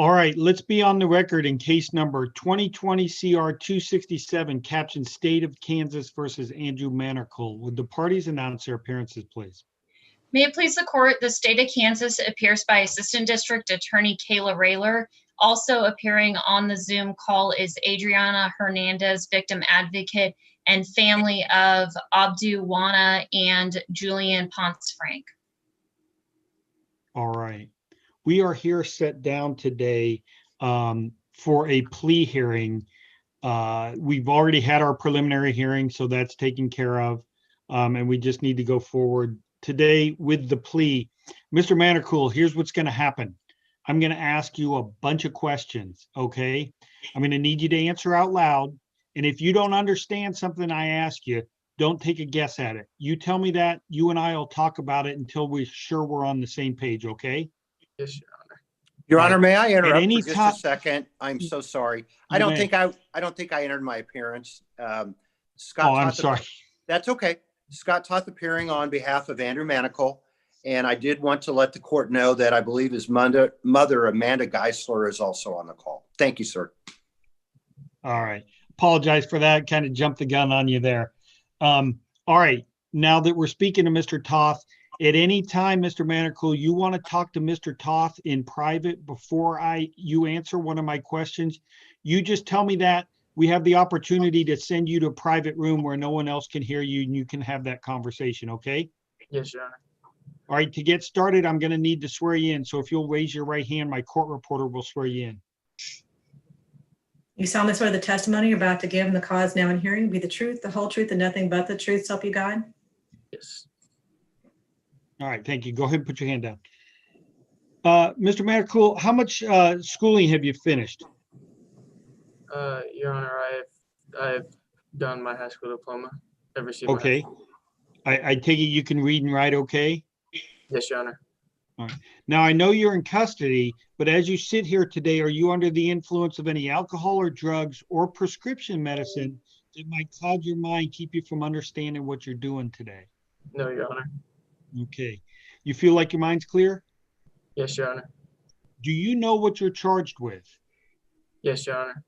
All right, let's be on the record in case number 2020-CR267, captioned State of Kansas versus Andrew Manakul. Would the parties announce their appearances, please? May it please the court, the state of Kansas appears by Assistant District Attorney Kayla Rayler. Also appearing on the Zoom call is Adriana Hernandez, victim advocate, and family of Abdu Wana and Julian Ponce Frank. All right. We are here set down today for a plea hearing. We've already had our preliminary hearing, so that's taken care of. And we just need to go forward today with the plea. Mr. Manakul, here's what's going to happen. I'm going to ask you a bunch of questions, okay? I'm going to need you to answer out loud. And if you don't understand something I ask you, don't take a guess at it. You tell me that, you and I will talk about it until we're sure we're on the same page, okay? Yes, Your Honor. Your Honor, may I interrupt any for just a second? I'm so sorry. I don't think I entered my appearance. Scott. Oh, I'm sorry. That's okay. Scott Toth appearing on behalf of Andrew Manakul, and I did want to let the court know that I believe his mother, Amanda Geisler, is also on the call. Thank you, sir. All right. Apologize for that. Kind of jumped the gun on you there. All right. Now that we're speaking to Mr. Toth, at any time, Mr. Manakul, you want to talk to Mr. Toth in private before you answer one of my questions, you just tell me that. We have the opportunity to send you to a private room where no one else can hear you and you can have that conversation, okay? Yes, Your Honor. All right, to get started, I'm going to need to swear you in. So if you'll raise your right hand, my court reporter will swear you in. You solemnly swear the testimony you're about to give in the cause now in hearing be the truth, the whole truth, and nothing but the truth, so help you God? Yes. All right, thank you. Go ahead and put your hand down. Mr. Manakul, how much schooling have you finished? Your Honor, I've done my high school diploma. I've received Okay. I take it you can read and write okay? Yes, Your Honor. All right. Now, I know you're in custody, but as you sit here today, are you under the influence of any alcohol or drugs or prescription medicine that might cloud your mind, keep you from understanding what you're doing today? No, Your Honor. Okay. You feel like your mind's clear? Yes, Your Honor. Do you know what you're charged with? Yes, Your Honor.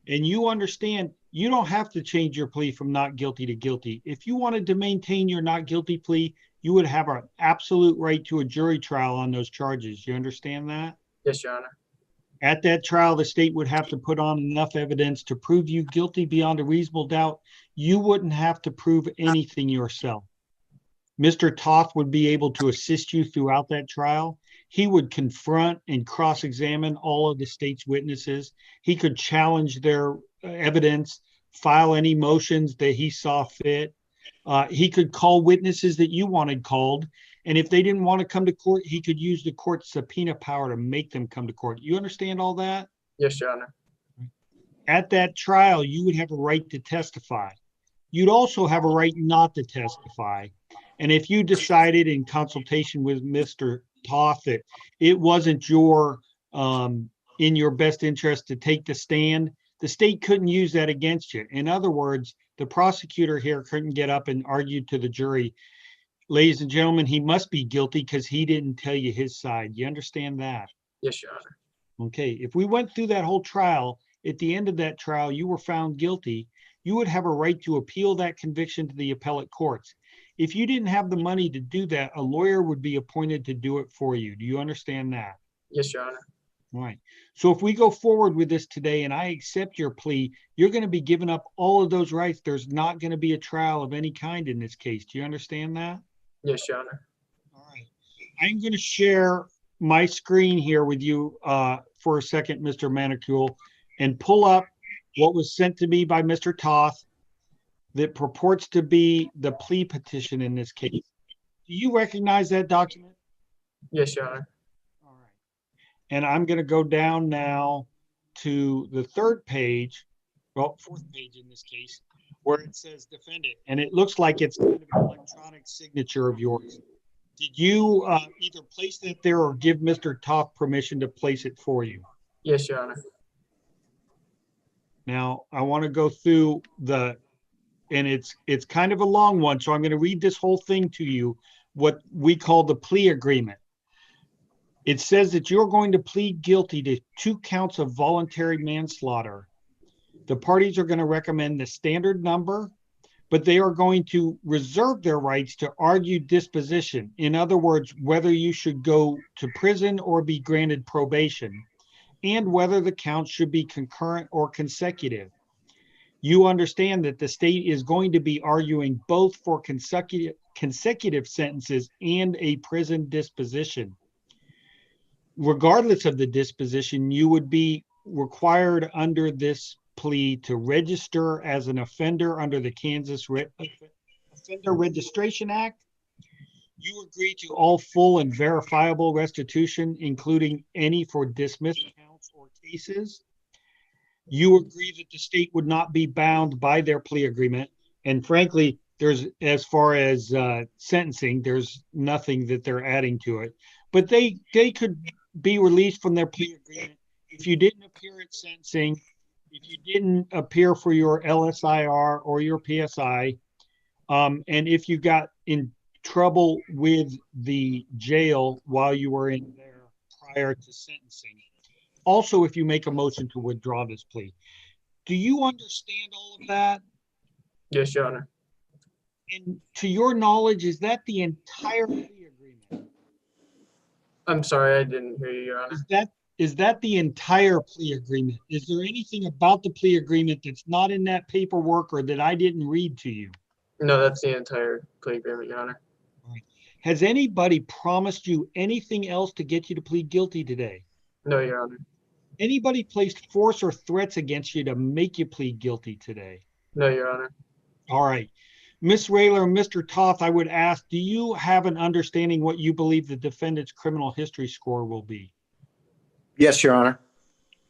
And you understand you don't have to change your plea from not guilty to guilty. If you wanted to maintain your not guilty plea, you would have an absolute right to a jury trial on those charges. You understand that? Yes, Your Honor. At that trial, the state would have to put on enough evidence to prove you guilty beyond a reasonable doubt. You wouldn't have to prove anything yourself. Mr. Toth would be able to assist you throughout that trial. He would confront and cross-examine all of the state's witnesses. He could challenge their evidence, file any motions that he saw fit. He could call witnesses that you wanted called. And if they didn't want to come to court, he could use the court's subpoena power to make them come to court. You understand all that? Yes, Your Honor. At that trial, you would have a right to testify. You'd also have a right not to testify. And if you decided in consultation with Mr. Toth that it wasn't in your best interest to take the stand, the state couldn't use that against you. In other words, the prosecutor here couldn't get up and argue to the jury, ladies and gentlemen, he must be guilty because he didn't tell you his side. You understand that? Yes, Your Honor. Okay, if we went through that whole trial, at the end of that trial, you were found guilty, you would have a right to appeal that conviction to the appellate courts. If you didn't have the money to do that, a lawyer would be appointed to do it for you. Do you understand that? Yes, Your Honor. All right. So if we go forward with this today and I accept your plea, you're going to be giving up all of those rights. There's not going to be a trial of any kind in this case. Do you understand that? Yes, Your Honor. All right. I'm going to share my screen here with you for a second, Mr. Manakul, and pull up what was sent to me by Mr. Toth that purports to be the plea petition in this case. Do you recognize that document? Yes, Your Honor. All right. And I'm going to go down now to the third page, well, fourth page in this case, where it says defendant. And it looks like it's kind of an electronic signature of yours. Did you either place that there or give Mr. Toth permission to place it for you? Yes, Your Honor. Now, I want to go through and it's kind of a long one, so I'm going to read this whole thing to you, what we call the plea agreement. It says that you're going to plead guilty to 2 counts of voluntary manslaughter. The parties are going to recommend the standard number, but they are going to reserve their rights to argue disposition. In other words, whether you should go to prison or be granted probation, and whether the counts should be concurrent or consecutive. You understand that the state is going to be arguing both for consecutive sentences and a prison disposition. Regardless of the disposition, you would be required under this plea to register as an offender under the Kansas Offender Registration Act. You agree to all full and verifiable restitution, including any for dismissed counts or cases. You agree that the state would not be bound by their plea agreement. And frankly, there's, as far as sentencing, there's nothing that they're adding to it. But they could be released from their plea agreement if you didn't appear at sentencing, if you didn't appear for your LSIR or your PSI, and if you got in trouble with the jail while you were in there prior to sentencing. Also, if you make a motion to withdraw this plea. Do you understand all of that? Yes, Your Honor. And to your knowledge, is that the entire plea agreement? I'm sorry, I didn't hear you, Your Honor. Is that the entire plea agreement? Is there anything about the plea agreement that's not in that paperwork or that I didn't read to you? No, that's the entire plea agreement, Your Honor. Has anybody promised you anything else to get you to plead guilty today? No, Your Honor. Anybody placed force or threats against you to make you plead guilty today? No, Your Honor. All right. Ms. Rayler, Mr. Toth, I would ask, do you have an understanding what you believe the defendant's criminal history score will be? Yes, Your Honor.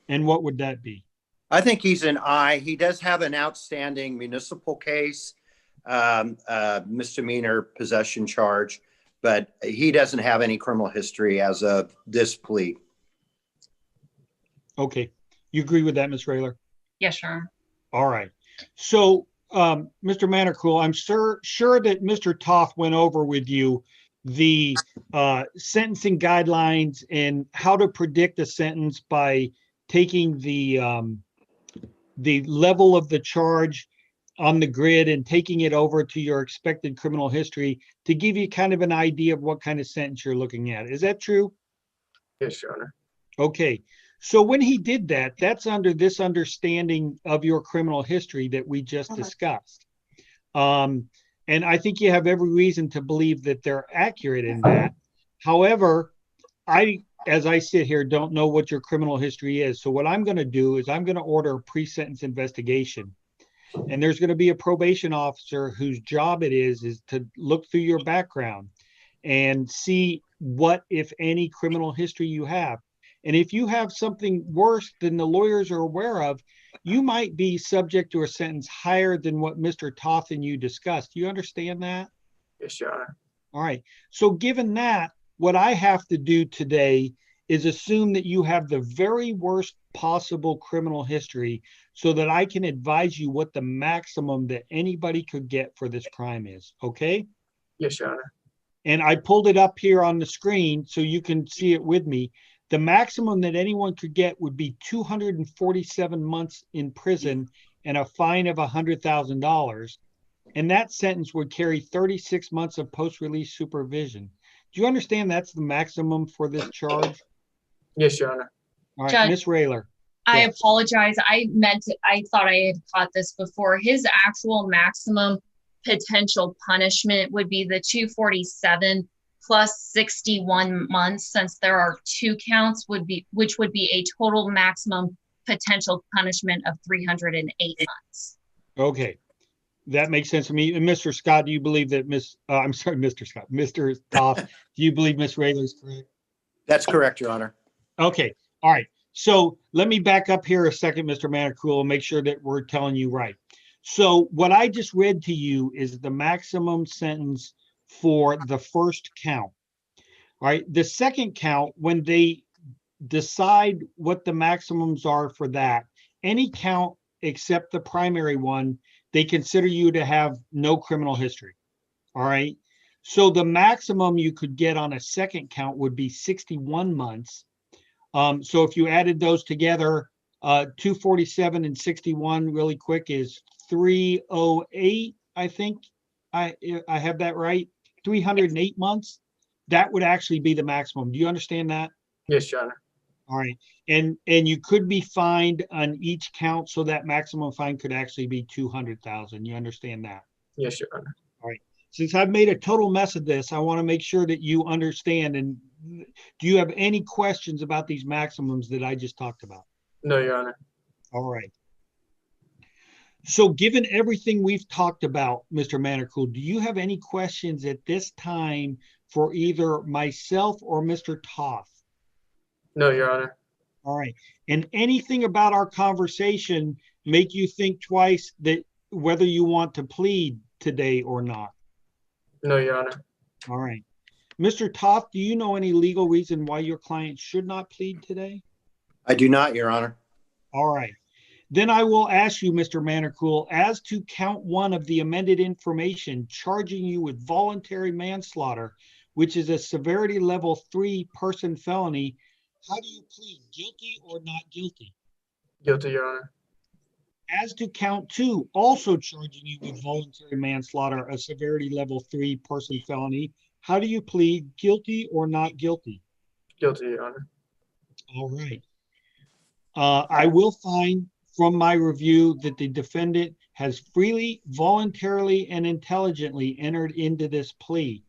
And what would that be? I think he's an I. He does have an outstanding municipal case, misdemeanor possession charge, but he doesn't have any criminal history as of this plea. Okay. You agree with that, Ms. Rayler? Yes, Your Honor. All right. So, Mr. Manakul, I'm sure that Mr. Toth went over with you the sentencing guidelines and how to predict a sentence by taking the level of the charge on the grid and taking it over to your expected criminal history to give you kind of an idea of what kind of sentence you're looking at. Is that true? Yes, Your Honor. Okay. So when he did that, that's under this understanding of your criminal history that we just discussed. And I think you have every reason to believe that they're accurate in that. However, as I sit here, don't know what your criminal history is. So what I'm going to do is I'm going to order a pre-sentence investigation. And there's going to be a probation officer whose job it is to look through your background and see what, if any, criminal history you have. And if you have something worse than the lawyers are aware of, you might be subject to a sentence higher than what Mr. Toth and you discussed. Do you understand that? Yes, Your Honor. All right. So given that, what I have to do today is assume that you have the very worst possible criminal history so that I can advise you what the maximum that anybody could get for this crime is. Okay? Yes, Your Honor. And I pulled it up here on the screen so you can see it with me. The maximum that anyone could get would be 247 months in prison and a fine of $100,000. And that sentence would carry 36 months of post-release supervision. Do you understand that's the maximum for this charge? Yes, Your Honor. All right, Judge, Ms. Rayler. I Yes. apologize. I thought I had caught this before. His actual maximum potential punishment would be the 247 plus 61 months, since there are 2 counts, which would be a total maximum potential punishment of 308 months. Okay. That makes sense to me. And Mr. Scott, do you believe that Mr. Toth, do you believe Ms. Rayler is correct? That's correct, Your Honor. Okay. All right. So let me back up here a second, Mr. Manakul, and make sure that we're telling you right. So what I just read to you is the maximum sentence for the first count. All right. The second count, when they decide what the maximums are for that, any count except the primary one, they consider you to have no criminal history. All right. So the maximum you could get on a second count would be 61 months. So if you added those together, 247 and 61 really quick is 308, I think. I have that right? 308 months. That would actually be the maximum. Do you understand that? Yes, Your Honor. All right. And you could be fined on each count, so that maximum fine could actually be 200,000. You understand that? Yes, Your Honor. All right. Since I've made a total mess of this, I want to make sure that you understand. And do you have any questions about these maximums that I just talked about? No, Your Honor. All right. So given everything we've talked about, Mr. Manakul, do you have any questions at this time for either myself or Mr. Toth? No, Your Honor. All right. And anything about our conversation make you think twice that whether you want to plead today or not? No, Your Honor. All right. Mr. Toth, do you know any legal reason why your client should not plead today? I do not, Your Honor. All right. Then I will ask you, Mr. Manakul, as to count one of the amended information charging you with voluntary manslaughter, which is a severity level 3 person felony, how do you plead, guilty or not guilty? Guilty, Your Honor. As to count 2, also charging you with voluntary manslaughter, a severity level 3 person felony, how do you plead, guilty or not guilty? Guilty, Your Honor. All right. I will find from my review that the defendant has freely, voluntarily, and intelligently entered into this plea.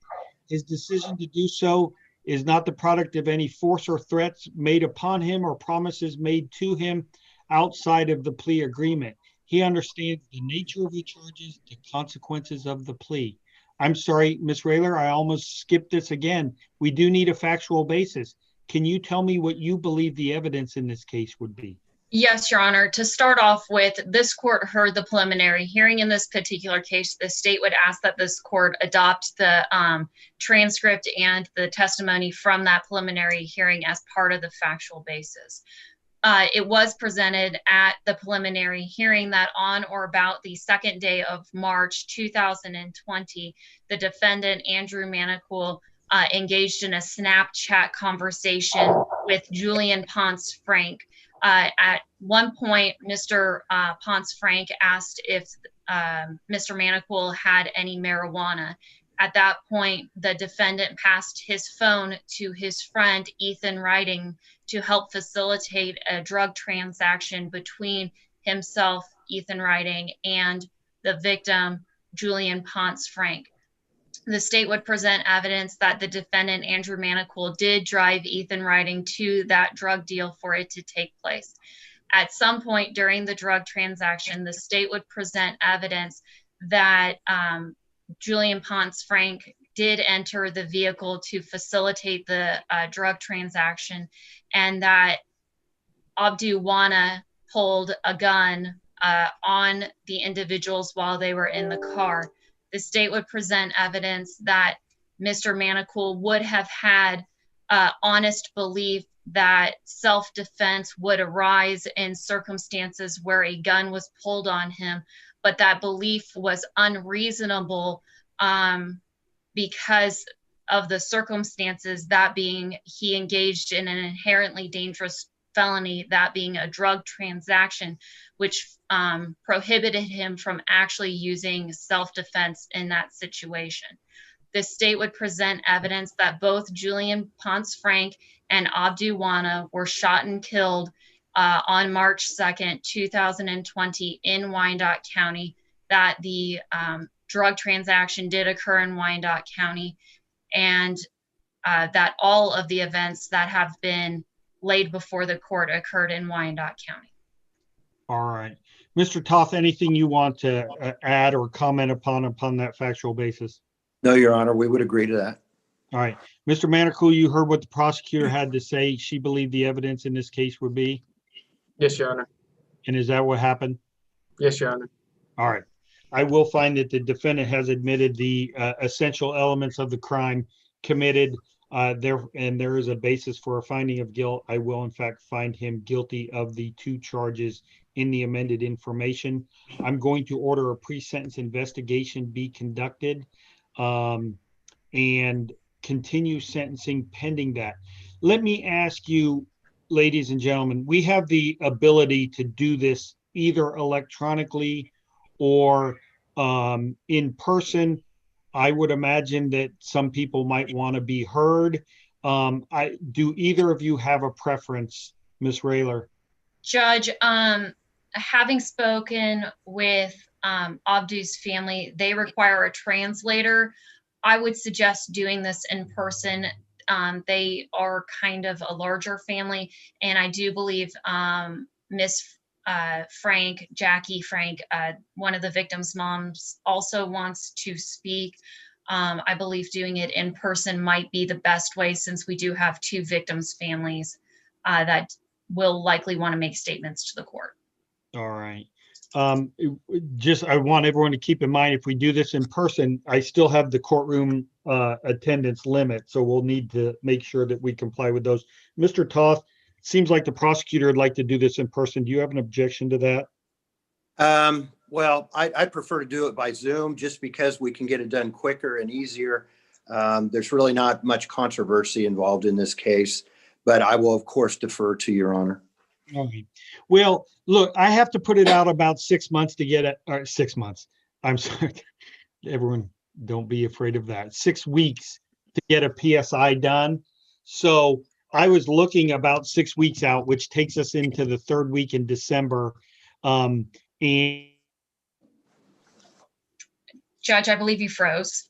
His decision to do so is not the product of any force or threats made upon him or promises made to him outside of the plea agreement. He understands the nature of the charges, the consequences of the plea. I'm sorry, Ms. Rayler, I almost skipped this again. We do need a factual basis. Can you tell me what you believe the evidence in this case would be? Yes, Your Honor. To start off with, this court heard the preliminary hearing in this particular case. The state would ask that this court adopt the transcript and the testimony from that preliminary hearing as part of the factual basis. It was presented at the preliminary hearing that on or about the second day of March 2020, the defendant, Andrew Manakul, engaged in a Snapchat conversation with Julian Ponce Frank. At one point, Mr. Ponce Frank asked if Mr. Manakul had any marijuana. At that point, the defendant passed his phone to his friend, Ethan Writing, to help facilitate a drug transaction between himself, Ethan Writing, and the victim, Julian Ponce Frank. The state would present evidence that the defendant, Andrew Manakul, did drive Ethan Writing to that drug deal for it to take place. At some point during the drug transaction, the state would present evidence that Julian Ponce Frank did enter the vehicle to facilitate the drug transaction, and that Abdu Wana pulled a gun on the individuals while they were in the car. The state would present evidence that Mr. Manakul would have had honest belief that self-defense would arise in circumstances where a gun was pulled on him, but that belief was unreasonable because of the circumstances, that being he engaged in an inherently dangerous felony, that being a drug transaction, which prohibited him from actually using self-defense in that situation. The state would present evidence that both Julian Ponce Frank and Abdu Wana were shot and killed on March 2nd, 2020 in Wyandotte County, that the drug transaction did occur in Wyandotte County, and that all of the events that have been laid before the court occurred in Wyandotte County. All right. Mr. Toth, anything you want to add or comment upon that factual basis? No, Your Honor, we would agree to that. All right. Mr. Manakul, you heard what the prosecutor had to say. She believed the evidence in this case would be? Yes, Your Honor. And is that what happened? Yes, Your Honor. All right. I will find that the defendant has admitted the essential elements of the crime committed there is a basis for a finding of guilt. I will in fact find him guilty of the 2 charges in the amended information. I'm going to order a pre-sentence investigation be conducted. and continue sentencing pending that. Let me ask you, ladies and gentlemen, we have the ability to do this either electronically or in person. I would imagine that some people might want to be heard. Do either of you have a preference, Ms. Rayler? Judge, having spoken with Abdu's family, they require a translator. I would suggest doing this in person. They are kind of a larger family, and I do believe Miss Jackie Frank, one of the victim's moms, also wants to speak. I believe doing it in person might be the best way, since we do have two victims' families that will likely want to make statements to the court. All right. I want everyone to keep in mind, if we do this in person, I still have the courtroom attendance limit, so we'll need to make sure that we comply with those. Mr. Toth, seems like the prosecutor would like to do this in person. Do you have an objection to that? Well, I prefer to do it by Zoom just because we can get it done quicker and easier. There's really not much controversy involved in this case, but I will, of course, defer to Your Honor. Okay. Well, look, I have to put it out about 6 months to get it, or 6 months. I'm sorry. Everyone, don't be afraid of that. 6 weeks to get a PSI done. So I was looking about 6 weeks out, which takes us into the third week in December. And Judge, I believe you froze.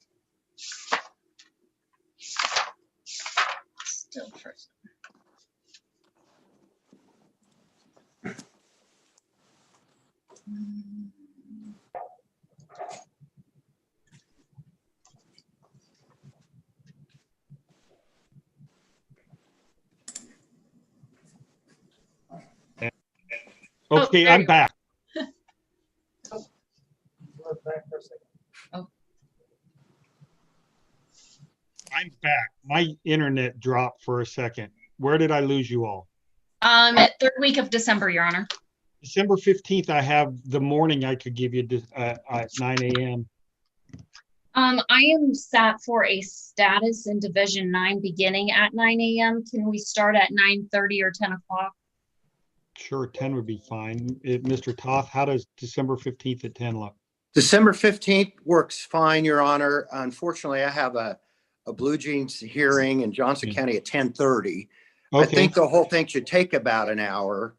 Still frozen. okay, there I'm you back. Oh. I'm back. My internet dropped for a second. Where did I lose you all? Third week of December, Your Honor. December 15th, I have the morning I could give you at 9 a.m. I am set for a status in Division 9 beginning at 9 a.m. Can we start at 9:30 or 10 o'clock? Sure, 10 would be fine. Mr. Toth, how does December 15th at 10 look? December 15th works fine, Your Honor. Unfortunately, I have a Blue Jeans hearing in Johnson County at 10:30. Okay. I think the whole thing should take about an hour.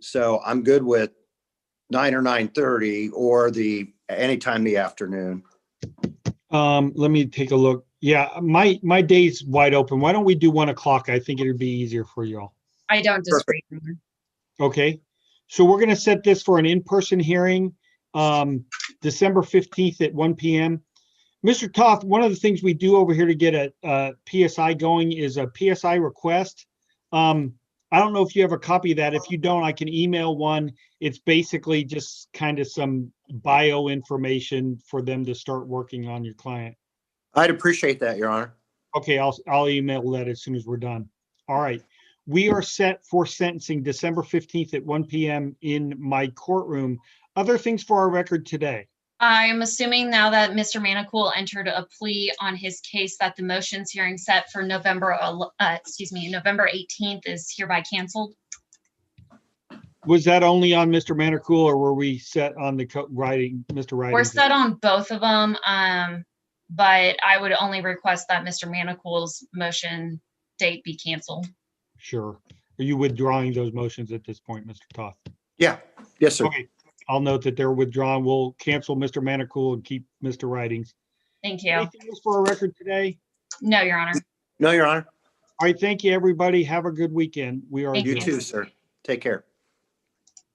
So I'm good with 9 or 9:30 or anytime in the afternoon. Let me take a look. Yeah, my day's wide open. Why don't we do 1 o'clock? I think it'd be easier for you all. I don't disagree. Okay. So we're going to set this for an in-person hearing, December 15th at 1 p.m. Mr. Toth, one of the things we do over here to get a PSI going is a PSI request. I don't know if you have a copy of that. If you don't, I can email one. It's basically just kind of some bio information for them to start working on your client. I'd appreciate that, Your Honor. Okay, I'll email that as soon as we're done. All right. We are set for sentencing December 15th at 1 p.m. in my courtroom. Other things for our record today. I'm assuming now that Mr. Manakul entered a plea on his case that the motions hearing set for November 18th is hereby canceled. Was that only on Mr. Manakul, or were we set on the Mr. Writing? We're set on both of them, but I would only request that Mr. Manakul's motion date be canceled. Sure. Are you withdrawing those motions at this point, Mr. Toth? Yeah. Yes, sir. Okay. I'll note that they're withdrawn. We'll cancel Mr. Manakul and keep Mr. Writings. Thank you. Anything else for our record today? No, Your Honor. No, Your Honor. All right. Thank you, everybody. Have a good weekend. We are Thank You adjourned. too, sir. Take care.